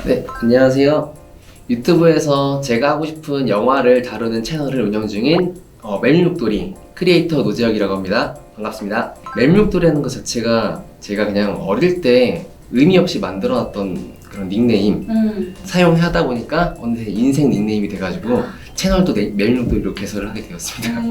네, 안녕하세요. 유튜브에서 제가 하고 싶은 영화를 다루는 채널을 운영 중인 멜육돌이 크리에이터 노재혁이라고 합니다. 반갑습니다. 멜육돌이라는 것 자체가 제가 그냥 어릴 때 의미 없이 만들어놨던 그런 닉네임 사용하다 보니까 어느새 인생 닉네임이 돼가지고 채널도 멜육돌이로 개설을 하게 되었습니다.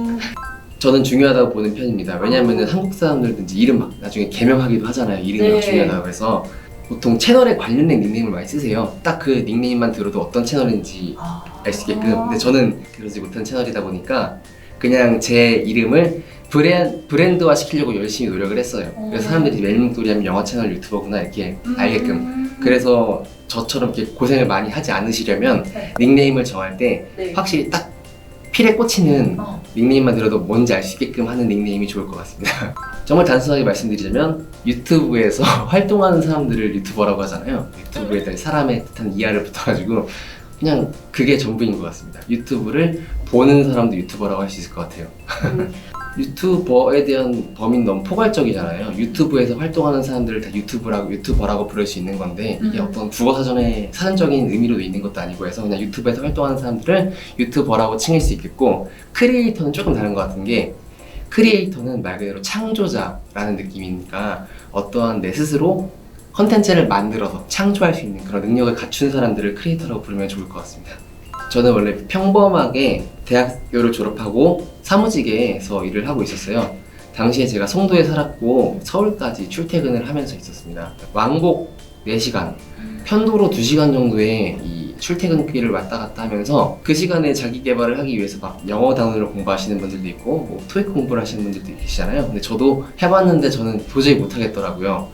저는 중요하다고 보는 편입니다. 왜냐하면 한국 사람들은 이제 이름 막 나중에 개명하기도 하잖아요. 이름이 네. 중요하다고 해서 보통 채널에 관련된 닉네임을 많이 쓰세요. 딱 그 닉네임만 들어도 어떤 채널인지 알 수 있게끔. 근데 저는 그러지 못한 채널이다 보니까 그냥 제 이름을 브랜드화 시키려고 열심히 노력을 했어요. 그래서 사람들이 멜육돌이 하면 영화 채널 유튜버구나 이렇게 알게끔. 그래서 저처럼 이렇게 고생을 많이 하지 않으시려면 네. 닉네임을 정할 때 네. 확실히 딱 필에 꽂히는 닉네임만 들어도 뭔지 알 수 있게끔 하는 닉네임이 좋을 것 같습니다. 정말 단순하게 말씀드리자면 유튜브에서 활동하는 사람들을 유튜버라고 하잖아요. 유튜브에 대한 사람의 뜻한 이하를 붙어가지고 그냥 그게 전부인 것 같습니다. 유튜브를 보는 사람도 유튜버라고 할 수 있을 것 같아요. 유튜버에 대한 범위는 너무 포괄적이잖아요. 유튜브에서 활동하는 사람들을 다 유튜버라고 부를 수 있는 건데 이게 어떤 국어사전에 사전적인 의미로 있는 것도 아니고 해서 그냥 유튜브에서 활동하는 사람들을 유튜버라고 칭할 수 있겠고, 크리에이터는 조금 다른 것 같은 게 크리에이터는 말 그대로 창조자라는 느낌이니까 어떠한 내 스스로 컨텐츠를 만들어서 창조할 수 있는 그런 능력을 갖춘 사람들을 크리에이터라고 부르면 좋을 것 같습니다. 저는 원래 평범하게 대학교를 졸업하고 사무직에서 일을 하고 있었어요. 당시에 제가 송도에 살았고 서울까지 출퇴근을 하면서 있었습니다. 왕복 4시간, 편도로 2시간 정도의 이 출퇴근길을 왔다 갔다 하면서 그 시간에 자기 개발을 하기 위해서 막 영어 단어를 공부하시는 분들도 있고 뭐 토익 공부를 하시는 분들도 계시잖아요. 근데 저도 해봤는데 저는 도저히 못하겠더라고요.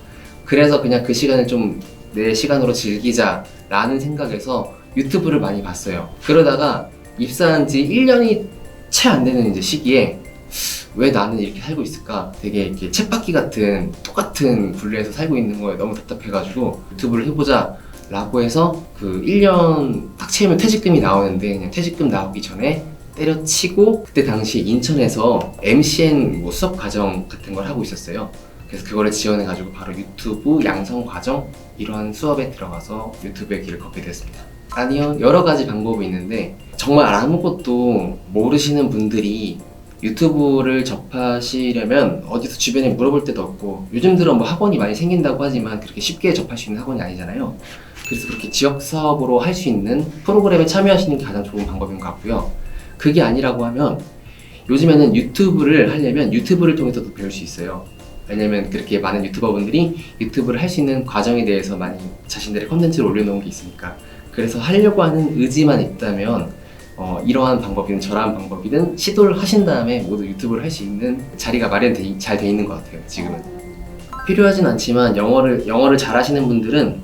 그래서 그냥 그 시간을 좀 내 시간으로 즐기자라는 생각에서 유튜브를 많이 봤어요. 그러다가 입사한 지 1년이 채 안 되는 이제 시기에 왜 나는 이렇게 살고 있을까? 되게 이렇게 쳇바퀴 같은 똑같은 분류에서 살고 있는 거에 너무 답답해가지고 유튜브를 해보자 라고 해서 그 1년 딱 채우면 퇴직금이 나오는데 그냥 퇴직금 나오기 전에 때려치고 그때 당시 인천에서 MCN 뭐 수업 과정 같은 걸 하고 있었어요. 그래서 그거를 지원해가지고 바로 유튜브 양성 과정 이런 수업에 들어가서 유튜브의 길을 걷게 됐습니다. 아니요, 여러 가지 방법이 있는데 정말 아무것도 모르시는 분들이 유튜브를 접하시려면 어디서 주변에 물어볼 데도 없고 요즘 들어 뭐 학원이 많이 생긴다고 하지만 그렇게 쉽게 접할 수 있는 학원이 아니잖아요. 그래서 그렇게 지역 사업으로 할 수 있는 프로그램에 참여하시는 게 가장 좋은 방법인 것 같고요. 그게 아니라고 하면 요즘에는 유튜브를 하려면 유튜브를 통해서도 배울 수 있어요. 왜냐면 그렇게 많은 유튜버분들이 유튜브를 할 수 있는 과정에 대해서 많이 자신들의 컨텐츠를 올려놓은 게 있으니까. 그래서 하려고 하는 의지만 있다면 이러한 방법이든 저러한 방법이든 시도를 하신 다음에 모두 유튜브를 할 수 있는 자리가 잘 돼 있는 것 같아요. 지금은 필요하진 않지만 영어를 잘 하시는 분들은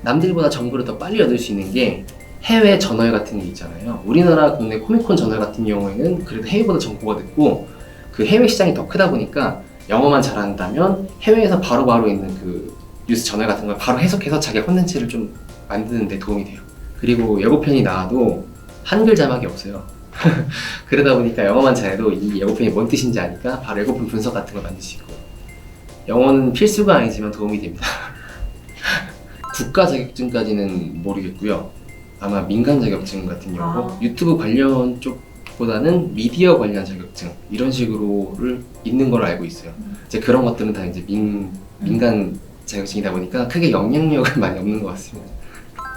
남들보다 정보를 더 빨리 얻을 수 있는 게 해외 저널 같은 게 있잖아요. 우리나라 국내 코미콘 저널 같은 경우에는 그래도 해외보다 정보가 늦고 그 해외 시장이 더 크다 보니까 영어만 잘한다면 해외에서 바로바로 있는 그 뉴스 저널 같은 걸 바로 해석해서 자기 콘텐츠를 좀 만드는 데 도움이 돼요. 그리고 예고편이 나와도 한글 자막이 없어요. 그러다 보니까 영어만 잘해도 이 예고편이 뭔 뜻인지 아니까 바로 예고편 분석 같은 걸 만들 수 있고, 영어는 필수가 아니지만 도움이 됩니다. 국가 자격증까지는 모르겠고요. 아마 민간 자격증 같은 경우고 유튜브 관련 쪽보다는 미디어 관련 자격증 이런 식으로를 있는 걸로 알고 있어요. 이제 그런 것들은 다 이제 민간 자격증이다 보니까 크게 영향력은 많이 없는 것 같습니다.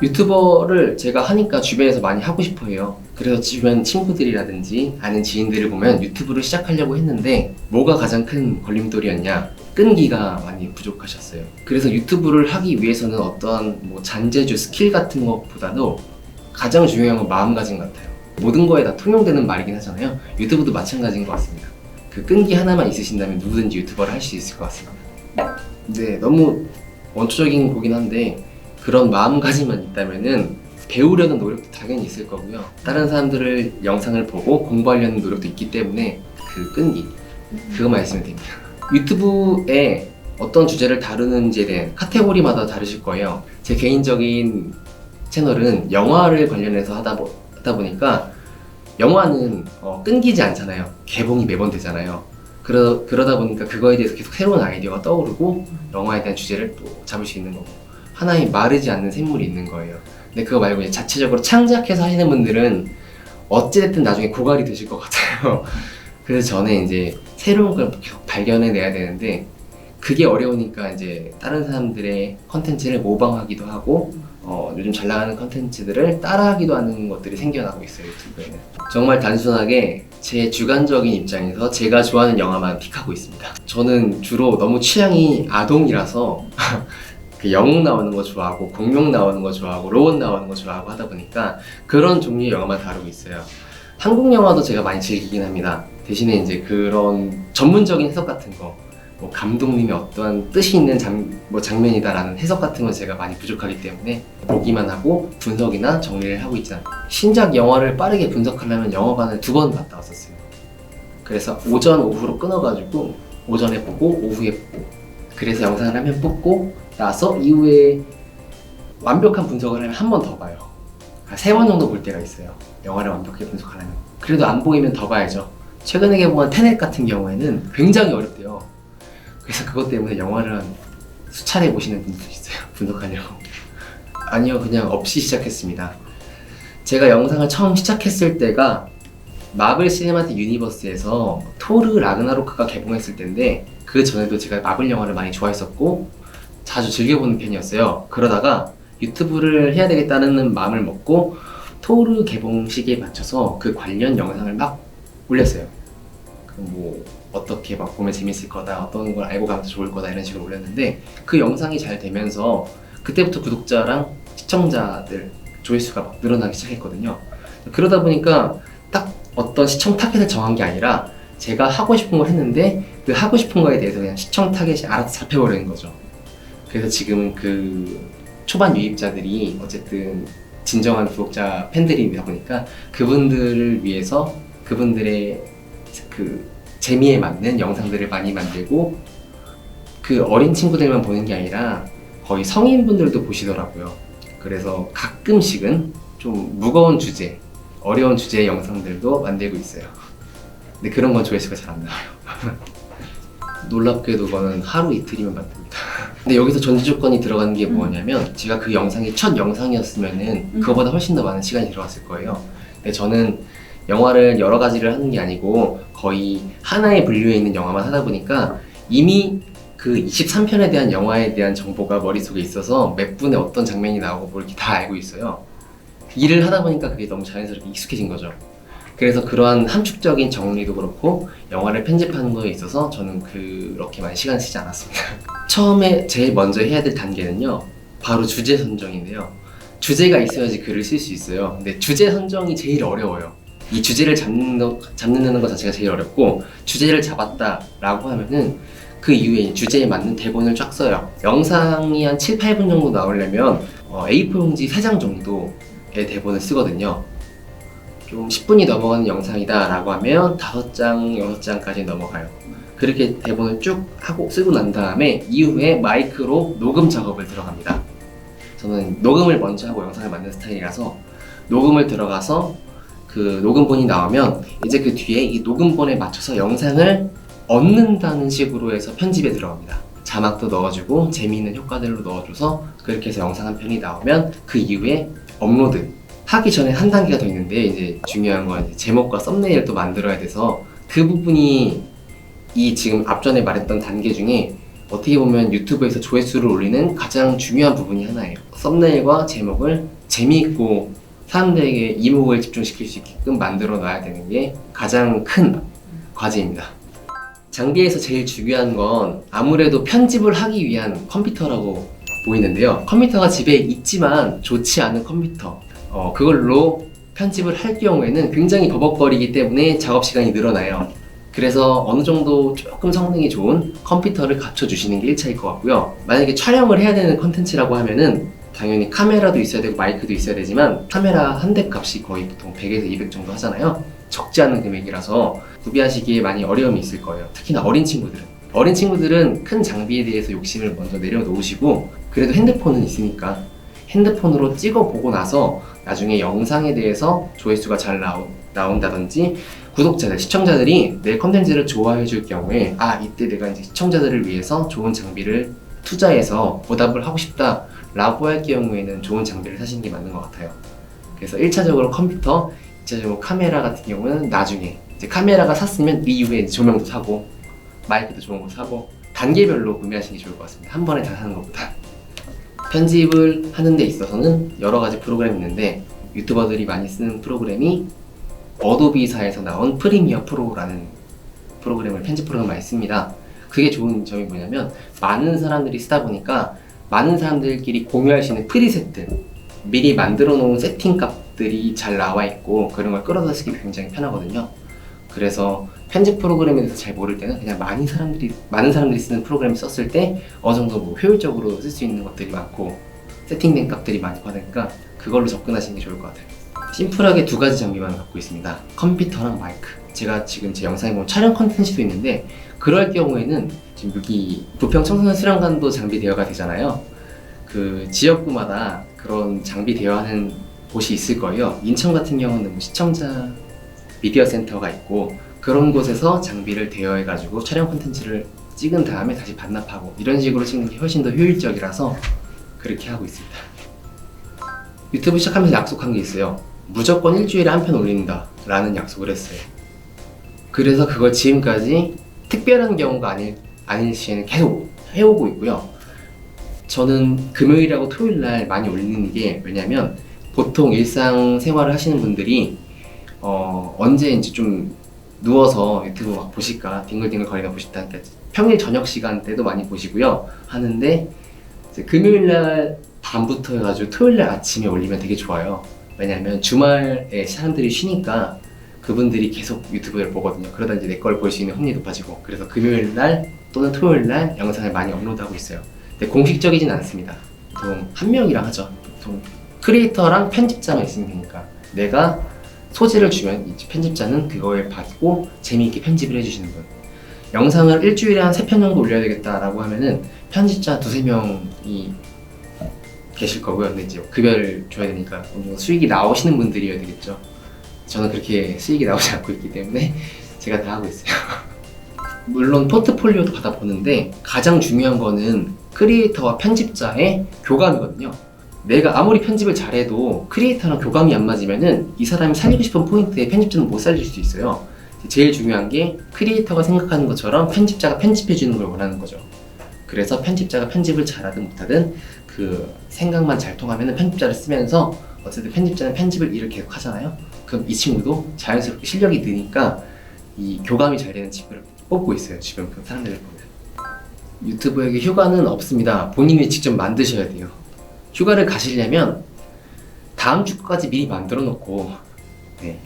유튜버를 제가 하니까 주변에서 많이 하고 싶어 해요. 그래서 주변 친구들이라든지 아는 지인들을 보면 유튜브를 시작하려고 했는데 뭐가 가장 큰 걸림돌이었냐? 끈기가 많이 부족하셨어요. 그래서 유튜브를 하기 위해서는 어떠한 뭐 잔재주 스킬 같은 것보다도 가장 중요한 건 마음가짐 같아요. 모든 거에 다 통용되는 말이긴 하잖아요. 유튜브도 마찬가지인 것 같습니다. 그 끈기 하나만 있으신다면 누구든지 유튜버를 할 수 있을 것 같습니다. 네, 너무 원초적인 거긴 한데 그런 마음가짐만 있다면은 배우려는 노력도 당연히 있을 거고요. 다른 사람들을 영상을 보고 공부하려는 노력도 있기 때문에 그 끈기, 그것만 있으면 됩니다. 유튜브에 어떤 주제를 다루는지에 대한 카테고리마다 다르실 거예요. 제 개인적인 채널은 영화를 관련해서 하다 보니까 영화는 끊기지 않잖아요. 개봉이 매번 되잖아요. 그러다 보니까 그거에 대해서 계속 새로운 아이디어가 떠오르고 영화에 대한 주제를 또 잡을 수 있는 거고, 하나의 마르지 않는 샘물이 있는 거예요. 근데 그거 말고 이제 자체적으로 창작해서 하시는 분들은 어찌됐든 나중에 고갈이 되실 것 같아요. 그래서 저는 이제 새로운 걸 계속 발견해내야 되는데 그게 어려우니까 이제 다른 사람들의 컨텐츠를 모방하기도 하고 요즘 잘 나가는 컨텐츠들을 따라하기도 하는 것들이 생겨나고 있어요, 유튜브에는. 정말 단순하게 제 주관적인 입장에서 제가 좋아하는 영화만 픽하고 있습니다. 저는 주로 너무 취향이 아동이라서 그 영웅 나오는 거 좋아하고 공룡 나오는 거 좋아하고 로봇 나오는 거 좋아하고 하다 보니까 그런 종류의 영화만 다루고 있어요. 한국 영화도 제가 많이 즐기긴 합니다. 대신에 이제 그런 전문적인 해석 같은 거, 뭐 감독님의 어떠한 뜻이 있는 장면이다라는 해석 같은 건 제가 많이 부족하기 때문에 보기만 하고 분석이나 정리를 하고 있지 않아요. 신작 영화를 빠르게 분석하려면 영화관을 2번 갔다 왔었어요. 그래서 오전, 오후로 끊어가지고 오전에 보고 오후에 보고, 그래서 영상을 한 편 뽑고 나서 이후에 완벽한 분석을 하면 한 번 더 봐요. 3번 정도 볼 때가 있어요. 영화를 완벽하게 분석하려면. 그래도 안 보이면 더 봐야죠. 최근에 개봉한 테넷 같은 경우에는 굉장히 어렵대요. 그래서 그것 때문에 영화를 한 수차례 보시는 분들도 있어요. 분석하려고. 아니요, 그냥 없이 시작했습니다. 제가 영상을 처음 시작했을 때가 마블 시네마틱 유니버스에서 토르 라그나로크가 개봉했을 때인데 그 전에도 제가 마블 영화를 많이 좋아했었고 자주 즐겨보는 편이었어요. 그러다가 유튜브를 해야 되겠다는 마음을 먹고 토르 개봉 시기에 맞춰서 그 관련 영상을 막 올렸어요. 뭐 어떻게 막 보면 재밌을 거다, 어떤 걸 알고 가면 더 좋을 거다 이런 식으로 올렸는데 그 영상이 잘 되면서 그때부터 구독자랑 시청자들 조회수가 막 늘어나기 시작했거든요. 그러다 보니까 딱 어떤 시청 타겟을 정한 게 아니라 제가 하고 싶은 걸 했는데 그 하고 싶은 거에 대해서 그냥 시청 타겟이 알아서 잡혀버리는 거죠. 그래서 지금 그 초반 유입자들이 어쨌든 진정한 구독자 팬들이다 보니까 그분들을 위해서 그분들의 그 재미에 맞는 영상들을 많이 만들고 그 어린 친구들만 보는 게 아니라 거의 성인분들도 보시더라고요. 그래서 가끔씩은 좀 무거운 주제, 어려운 주제의 영상들도 만들고 있어요. 근데 그런 건 조회수가 잘 안 나와요. 놀랍게도 그거는 하루 이틀이면 만듭니다. 근데 여기서 전제 조건이 들어가는 게 뭐냐면 제가 그 영상이 첫 영상이었으면은 그거보다 훨씬 더 많은 시간이 들어갔을 거예요. 근데 저는 영화를 여러 가지를 하는 게 아니고 거의 하나의 분류에 있는 영화만 하다 보니까 이미 그 23편에 대한 영화에 대한 정보가 머릿속에 있어서 몇 분에 어떤 장면이 나오고 뭐 이렇게 다 알고 있어요. 일을 하다 보니까 그게 너무 자연스럽게 익숙해진 거죠. 그래서 그러한 함축적인 정리도 그렇고 영화를 편집하는 거에 있어서 저는 그렇게 많이 시간을 쓰지 않았습니다. 처음에 제일 먼저 해야 될 단계는요, 바로 주제 선정인데요. 주제가 있어야지 글을 쓸 수 있어요. 근데 주제 선정이 제일 어려워요. 이 주제를 잡는 것 자체가 제일 어렵고, 주제를 잡았다라고 하면은 그 이후에 주제에 맞는 대본을 쫙 써요. 영상이 한 7, 8분 정도 나오려면 A4 용지 3장 정도의 대본을 쓰거든요. 좀 10분이 넘어가는 영상이다 라고 하면 5장, 6장까지 넘어가요. 그렇게 대본을 쭉 하고 쓰고 난 다음에 이후에 마이크로 녹음 작업을 들어갑니다. 저는 녹음을 먼저 하고 영상을 만드는 스타일이라서 녹음을 들어가서 그 녹음본이 나오면 이제 그 뒤에 이 녹음본에 맞춰서 영상을 얻는다는 식으로 해서 편집에 들어갑니다. 자막도 넣어주고 재미있는 효과들로 넣어줘서 그렇게 해서 영상 한 편이 나오면 그 이후에 업로드 하기 전에 한 단계가 더 있는데, 이제 중요한 건 이제 제목과 썸네일을 또 만들어야 돼서 그 부분이 이 지금 앞전에 말했던 단계 중에 어떻게 보면 유튜브에서 조회수를 올리는 가장 중요한 부분이 하나예요. 썸네일과 제목을 재미있고 사람들에게 이목을 집중시킬 수 있게끔 만들어 놔야 되는 게 가장 큰 과제입니다. 장비에서 제일 중요한 건 아무래도 편집을 하기 위한 컴퓨터라고 보이는데요. 컴퓨터가 집에 있지만 좋지 않은 컴퓨터, 그걸로 편집을 할 경우에는 굉장히 버벅거리기 때문에 작업 시간이 늘어나요. 그래서 어느 정도 조금 성능이 좋은 컴퓨터를 갖춰주시는 게 1차일 것 같고요. 만약에 촬영을 해야 되는 컨텐츠라고 하면은 당연히 카메라도 있어야 되고 마이크도 있어야 되지만 카메라 한 대 값이 거의 보통 100에서 200 정도 하잖아요. 적지 않은 금액이라서 구비하시기에 많이 어려움이 있을 거예요. 특히나 어린 친구들은 큰 장비에 대해서 욕심을 먼저 내려놓으시고 그래도 핸드폰은 있으니까 핸드폰으로 찍어보고 나서 나중에 영상에 대해서 조회수가 잘 나온다든지 구독자들, 시청자들이 내 컨텐츠를 좋아해 줄 경우에 이때 내가 이제 시청자들을 위해서 좋은 장비를 투자해서 보답을 하고 싶다 라고 할 경우에는 좋은 장비를 사시는 게 맞는 것 같아요. 그래서 1차적으로 컴퓨터, 2차적으로 카메라 같은 경우는 나중에 이제 카메라가 샀으면 이후에 조명도 사고 마이크도 좋은 거 사고 단계별로 구매하시는 게 좋을 것 같습니다. 한 번에 다 사는 것보다. 편집을 하는 데 있어서는 여러 가지 프로그램이 있는데 유튜버들이 많이 쓰는 프로그램이 어도비사에서 나온 프리미어 프로라는 프로그램을 편집 프로그램을 많이 씁니다. 그게 좋은 점이 뭐냐면 많은 사람들이 쓰다 보니까 많은 사람들끼리 공유할 수 있는 프리셋들, 미리 만들어 놓은 세팅 값들이 잘 나와 있고 그런 걸 끌어다 쓰기 굉장히 편하거든요. 그래서 편집 프로그램에 대해서 잘 모를 때는 그냥 많은 사람들이 쓰는 프로그램을 썼을 때 어느 정도 뭐 효율적으로 쓸 수 있는 것들이 많고 세팅된 값들이 많이 받으니까 그걸로 접근하시는 게 좋을 것 같아요. 심플하게 두 가지 장비만 갖고 있습니다. 컴퓨터랑 마이크. 제가 지금 제 영상에 보면 촬영 컨텐츠도 있는데 그럴 경우에는 지금 여기 부평 청소년 수련관도 장비 대여가 되잖아요. 그 지역구마다 그런 장비 대여하는 곳이 있을 거예요. 인천 같은 경우는 뭐 시청자 미디어 센터가 있고 그런 곳에서 장비를 대여해가지고 촬영 콘텐츠를 찍은 다음에 다시 반납하고 이런 식으로 찍는 게 훨씬 더 효율적이라서 그렇게 하고 있습니다. 유튜브 시작하면서 약속한 게 있어요. 무조건 일주일에 한 편 올린다 라는 약속을 했어요. 그래서 그걸 지금까지 특별한 경우가 아닐 시에는 계속 해오고 있고요. 저는 금요일하고 토요일날 많이 올리는 게 왜냐면 보통 일상생활을 하시는 분들이 언제 이제 좀 누워서 유튜브 막 보실까 뒹글뒹글 거리나 보실까 그러니까 평일 저녁 시간대도 많이 보시고요 하는데 이제 금요일날 밤부터 해가지고 토요일날 아침에 올리면 되게 좋아요. 왜냐면 주말에 사람들이 쉬니까 그분들이 계속 유튜브를 보거든요. 그러다 이제 내 걸 볼 수 있는 확률이 높아지고 그래서 금요일날 또는 토요일날 영상을 많이 업로드하고 있어요. 근데 공식적이진 않습니다. 보통 한 명이랑 하죠. 보통 크리에이터랑 편집자만 있으면 되니까 내가 소재를 주면 이 편집자는 그거에 받고 재미있게 편집을 해주시는 분. 영상을 일주일에 한 3편 정도 올려야 되겠다라고 하면은 편집자 2~3명이 계실 거고요. 근데 이제 급여를 줘야 되니까 수익이 나오시는 분들이어야 되겠죠. 저는 그렇게 수익이 나오지 않고 있기 때문에 제가 다 하고 있어요. 물론 포트폴리오도 받아보는데 가장 중요한 거는 크리에이터와 편집자의 교감이거든요. 내가 아무리 편집을 잘해도 크리에이터랑 교감이 안 맞으면은 이 사람이 살리고 싶은 포인트에 편집자는 못 살릴 수 있어요. 제일 중요한 게 크리에이터가 생각하는 것처럼 편집자가 편집해주는 걸 원하는 거죠. 그래서 편집자가 편집을 잘하든 못하든 그 생각만 잘 통하면은 편집자를 쓰면서 어쨌든 편집자는 편집을 일을 계속 하잖아요. 그럼 이 친구도 자연스럽게 실력이 느니까 이 교감이 잘 되는 친구를 뽑고 있어요. 주변 그 사람들을 보면. 유튜브에게 휴가는 없습니다. 본인이 직접 만드셔야 돼요. 휴가를 가시려면 다음 주까지 미리 만들어 놓고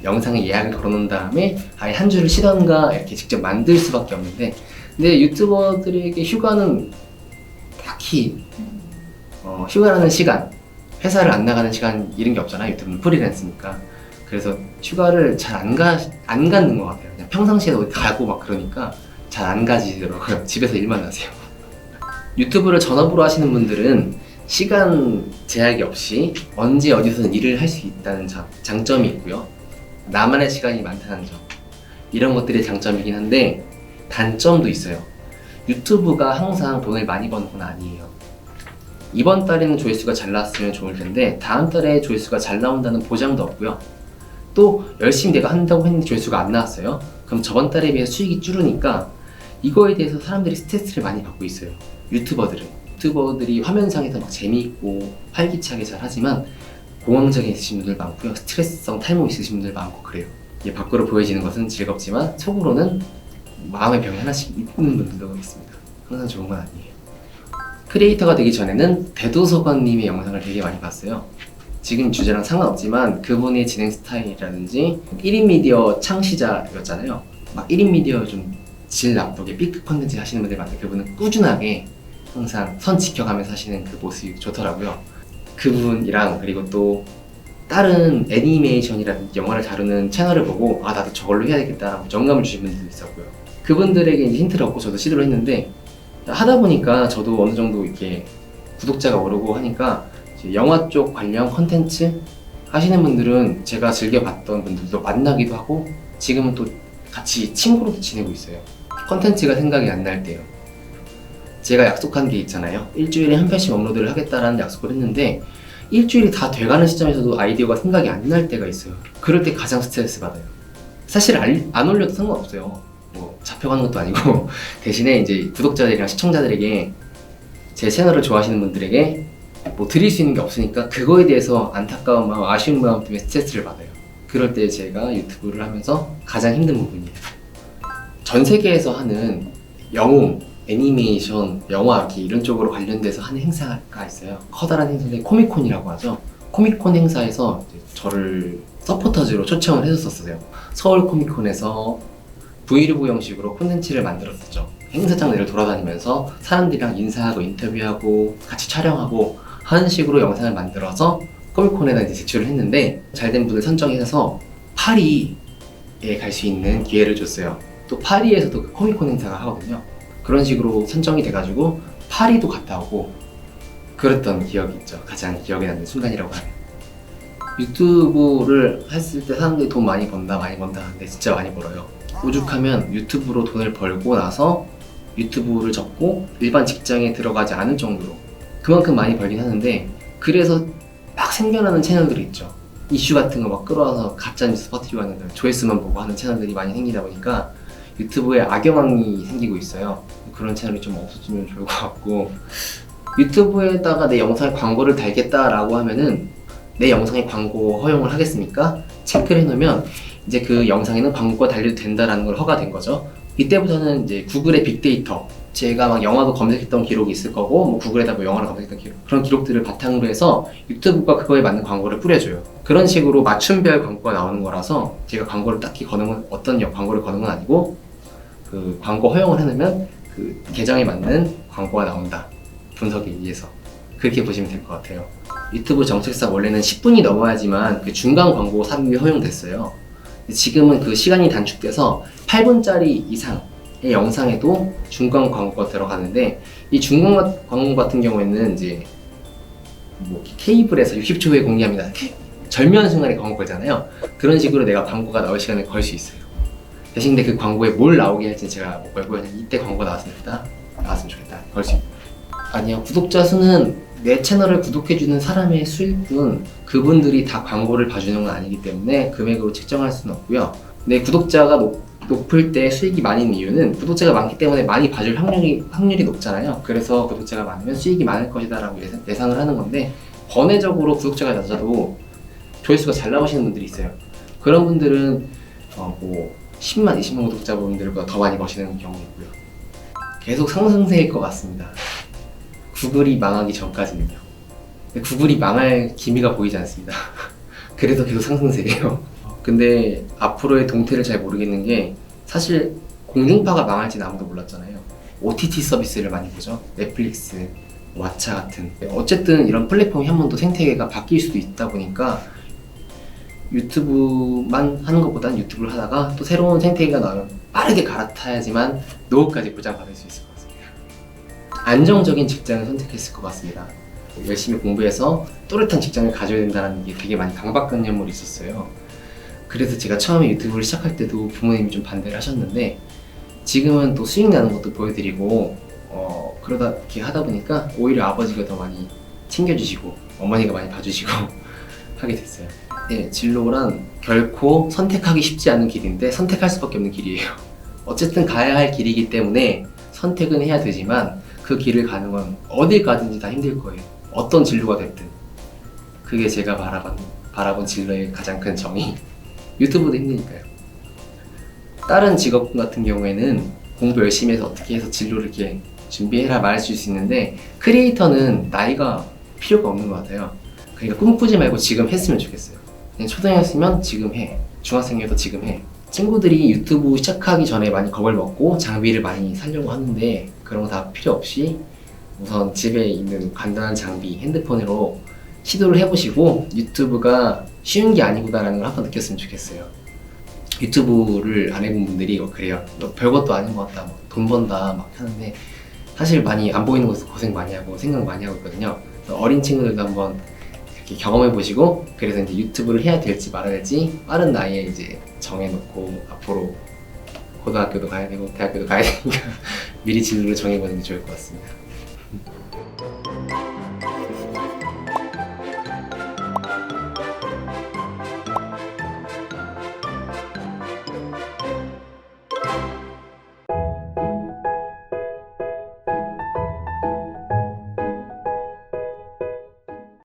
영상에 예약을 걸어 놓은 다음에 아예 한 주를 쉬던가 이렇게 직접 만들 수밖에 없는데 근데 유튜버들에게 휴가는 딱히 휴가라는 시간 회사를 안 나가는 시간 이런 게 없잖아요. 유튜브는 프리랜서니까. 그래서 휴가를 잘 안 갖는 것 같아요. 그냥 평상시에 어디 가고 막 그러니까 잘 안 가지더라고요. 집에서 일만 하세요. 유튜브를 전업으로 하시는 분들은 시간 제약이 없이 언제 어디서든 일을 할 수 있다는 장점이 있고요. 나만의 시간이 많다는 점. 이런 것들이 장점이긴 한데 단점도 있어요. 유튜브가 항상 돈을 많이 버는 건 아니에요. 이번 달에는 조회수가 잘 나왔으면 좋을 텐데 다음 달에 조회수가 잘 나온다는 보장도 없고요. 또 열심히 내가 한다고 했는데 조회수가 안 나왔어요. 그럼 저번 달에 비해 수익이 줄으니까 이거에 대해서 사람들이 스트레스를 많이 받고 있어요. 유튜버들이 화면상에서 막 재미있고 활기차게 잘 하지만 공황장애 있으신 분들 많고요. 스트레스성 탈모 있으신 분들 많고 그래요. 이게 밖으로 보여지는 것은 즐겁지만 속으로는 마음의 병이 하나씩 있는 분들도 있습니다. 항상 좋은 건 아니에요. 크리에이터가 되기 전에는 대도서관님의 영상을 되게 많이 봤어요. 지금 주제랑 상관없지만 그분의 진행 스타일이라든지 1인 미디어 창시자였잖아요. 막 1인 미디어 좀 질 나쁘게 B급 콘텐츠 하시는 분들 많은데 그분은 꾸준하게 항상 선 지켜가면서 하시는 그 모습이 좋더라고요. 그분이랑 그리고 또 다른 애니메이션이라든지 영화를 다루는 채널을 보고 아 나도 저걸로 해야 되겠다라고 영감을 주신 분들도 있었고요. 그분들에게 이제 힌트를 얻고 저도 시도를 했는데 하다 보니까 저도 어느 정도 이렇게 구독자가 오르고 하니까 이제 영화 쪽 관련 컨텐츠 하시는 분들은 제가 즐겨봤던 분들도 만나기도 하고 지금은 또 같이 친구로도 지내고 있어요. 컨텐츠가 생각이 안 날 때요. 제가 약속한 게 있잖아요. 일주일에 한 편씩 업로드를 하겠다라는 약속을 했는데 일주일이 다 돼가는 시점에서도 아이디어가 생각이 안 날 때가 있어요. 그럴 때 가장 스트레스 받아요. 사실 안 올려도 상관없어요. 뭐 잡혀가는 것도 아니고 대신에 이제 구독자들이랑 시청자들에게 제 채널을 좋아하시는 분들에게 뭐 드릴 수 있는 게 없으니까 그거에 대해서 안타까운 마음, 아쉬운 마음 때문에 스트레스를 받아요. 그럴 때 제가 유튜브를 하면서 가장 힘든 부분이에요. 전 세계에서 하는 영웅, 애니메이션, 영화 이런 쪽으로 관련돼서 하는 행사가 있어요. 커다란 행사인데 코미콘이라고 하죠. 코미콘 행사에서 저를 서포터즈로 초청을 해줬었어요. 서울 코미콘에서 브이로그 형식으로 콘텐츠를 만들었었죠. 행사장 내를 돌아다니면서 사람들이랑 인사하고 인터뷰하고 같이 촬영하고 하는 식으로 영상을 만들어서 코미콘에다 이제 제출을 했는데 잘된 분을 선정해서 파리에 갈 수 있는 기회를 줬어요. 또 파리에서도 그 코미콘 행사가 하거든요. 그런 식으로 선정이 돼가지고 파리도 갔다 오고 그랬던 기억이 있죠. 가장 기억에 남는 순간이라고 하면. 유튜브를 했을 때 사람들이 돈 많이 번다 하는데 진짜 많이 벌어요. 오죽하면 유튜브로 돈을 벌고 나서 유튜브를 접고 일반 직장에 들어가지 않을 정도로 그만큼 많이 벌긴 하는데 그래서 막 생겨나는 채널들이 있죠. 이슈 같은 거 막 끌어와서 가짜뉴스 퍼뜨리고 하는 조회수만 보고 하는 채널들이 많이 생기다 보니까 유튜브에 악영향이 생기고 있어요. 그런 채널이 좀 없어지면 좋을 것 같고 유튜브에다가 내 영상에 광고를 달겠다라고 하면은 내 영상에 광고 허용을 하겠습니까? 체크를 해놓으면 이제 그 영상에는 광고가 달려도 된다라는 걸 허가된 거죠. 이때부터는 이제 구글의 빅데이터 제가 막 영화도 검색했던 기록이 있을 거고 뭐 구글에다 뭐 영화를 검색했던 기록 그런 기록들을 바탕으로 해서 유튜브가 그거에 맞는 광고를 뿌려줘요. 그런 식으로 맞춤별 광고가 나오는 거라서 제가 광고를 딱히 거는 건 어떤 광고를 거는 건 아니고 그 광고 허용을 해놓으면 그 계정에 맞는 광고가 나온다. 분석에 의해서 그렇게 보시면 될 것 같아요. 유튜브 정책상 원래는 10분이 넘어야지만 그 중간 광고 삽입이 허용됐어요. 지금은 그 시간이 단축돼서 8분짜리 이상의 영상에도 중간 광고가 들어가는데 이 중간 광고 같은 경우에는 이제 뭐 케이블에서 60초 후에 공개합니다. 절묘한 순간에 광고 걸잖아요. 그런 식으로 내가 광고가 나올 시간을 걸 수 있어요. 대신 근데 그 광고에 뭘 나오게 할지 제가 못 걸고 그냥 이때 광고 나왔으면 좋겠다 걸 수 있어요. 아니요, 구독자 수는 내 채널을 구독해주는 사람의 수익은 그분들이 다 광고를 봐주는 건 아니기 때문에 금액으로 책정할 수는 없고요. 내 구독자가 높을 때 수익이 많은 이유는 구독자가 많기 때문에 많이 봐줄 확률이 높잖아요. 그래서 구독자가 많으면 수익이 많을 것이다 라고 예상을 하는 건데 번외적으로 구독자가 낮아도 조회수가 잘 나오시는 분들이 있어요. 그런 분들은 뭐 10만, 20만 구독자분들보다 더 많이 버시는 경우이고요. 계속 상승세일 것 같습니다. 구글이 망하기 전까지는요. 근데 구글이 망할 기미가 보이지 않습니다. 그래서 계속 상승세예요. 근데 앞으로의 동태를 잘 모르겠는 게 사실 공중파가 망할지는 아무도 몰랐잖아요. OTT 서비스를 많이 보죠. 넷플릭스, 왓챠 같은. 어쨌든 이런 플랫폼이 한 번 더 생태계가 바뀔 수도 있다 보니까 유튜브만 하는 것보다는 유튜브를 하다가 또 새로운 생태계가 나오면 빠르게 갈아타야지만 노후까지 보장받을 수 있을 것 같습니다. 안정적인 직장을 선택했을 것 같습니다. 열심히 공부해서 또렷한 직장을 가져야 된다는 게 되게 많이 강박관념으로 있었어요. 그래서 제가 처음에 유튜브를 시작할 때도 부모님이 좀 반대를 하셨는데 지금은 또 수익 나는 것도 보여드리고 그러다 이렇게 하다 보니까 오히려 아버지가 더 많이 챙겨주시고 어머니가 많이 봐주시고 하게 됐어요. 네, 진로란 결코 선택하기 쉽지 않은 길인데 선택할 수밖에 없는 길이에요. 어쨌든 가야 할 길이기 때문에 선택은 해야 되지만 그 길을 가는 건 어딜 가든지 다 힘들 거예요. 어떤 진로가 됐든. 그게 제가 바라본 진로의 가장 큰 정의. 유튜브도 힘드니까요. 다른 직업 같은 경우에는 공부 열심히 해서 어떻게 해서 진로를 이렇게 준비해라 말할 수 있는데 크리에이터는 나이가 필요가 없는 것 같아요. 그러니까 꿈꾸지 말고 지금 했으면 좋겠어요. 그냥 초등학생이면 지금 해. 중학생이어도 지금 해. 친구들이 유튜브 시작하기 전에 많이 겁을 먹고 장비를 많이 사려고 하는데 그런 거 다 필요 없이 우선 집에 있는 간단한 장비, 핸드폰으로 시도를 해보시고 유튜브가 쉬운 게 아니구나라는 걸 한번 느꼈으면 좋겠어요. 유튜브를 안 해본 분들이 그래요. 별것도 아닌 것 같다, 돈 번다 막 하는데 사실 많이 안 보이는 곳에서 고생 많이 하고 생각 많이 하고 있거든요. 그래서 어린 친구들도 한번 이렇게 경험해 보시고 그래서 이제 유튜브를 해야 될지 말아야 될지 빠른 나이에 이제 정해놓고 앞으로 고등학교도 가야 되고 대학교도 가야 되니까 미리 진로를 정해보는 게 좋을 것 같습니다.